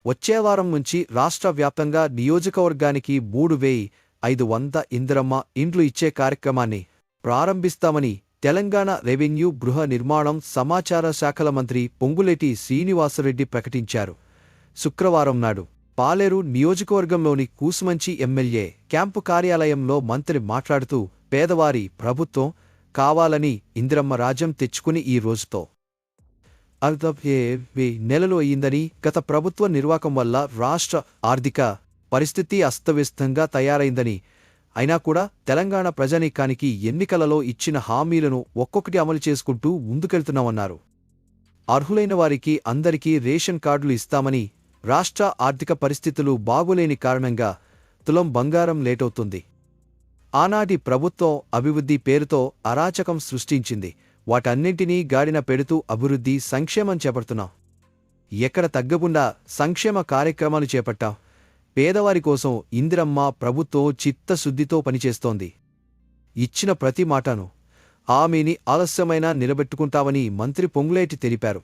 వచ్చే వారం నుంచి రాష్ట్ర వ్యాప్తంగా నియోజకవర్గానికి 3,500 ఇందిరమ్మ ఇండ్లు ఇచ్చే కార్యక్రమాన్ని ప్రారంభిస్తామని తెలంగాణ రెవెన్యూ గృహ నిర్మాణం సమాచార శాఖల మంత్రి పొంగులేటి శ్రీనివాసరెడ్డి ప్రకటించారు. శుక్రవారం నాడు పాలేరు నియోజకవర్గంలోని కూసుమంచి ఎమ్మెల్యే క్యాంపు కార్యాలయంలో మంత్రి మాట్లాడుతూ పేదవారి ప్రభుత్వం కావాలని ఇందిరమ్మ రాజ్యం తెచ్చుకుని ఈ రోజుతో 60 నెలలు అయ్యిందని, గత ప్రభుత్వ నిర్వాకం వల్ల రాష్ట్ర ఆర్థిక పరిస్థితి అస్తవ్యస్తంగా తయారైందని, అయినా కూడా తెలంగాణ ప్రజానీకానికి ఎన్నికలలో ఇచ్చిన హామీలను ఒక్కొక్కటి అమలు చేసుకుంటూ ముందుకెళ్తున్నామన్నారు. అర్హులైన వారికి అందరికీ రేషన్ కార్డులు ఇస్తామని, రాష్ట్ర ఆర్థిక పరిస్థితులు బాగులేని కారణంగా తులం బంగారం లేటవుతుంది. ఆనాటి ప్రభుత్వం అభివృద్ధి పేరుతో అరాచకం సృష్టించింది. వాటన్నింటినీ గాడిన పెడుతూ అభివృద్ధి, సంక్షేమం చేపడుతున్నాం. ఎక్కడ తగ్గకుండా సంక్షేమ కార్యక్రమాలు చేపట్టాం. పేదవారి కోసం ఇందిరమ్మ ప్రభుత్వం చిత్తశుద్ధితో పనిచేస్తోంది. ఇచ్చిన ప్రతి మాటను, హామీని ఆలస్యమైనా నిలబెట్టుకుంటామని మంత్రి పొంగులేటి తెలిపారు.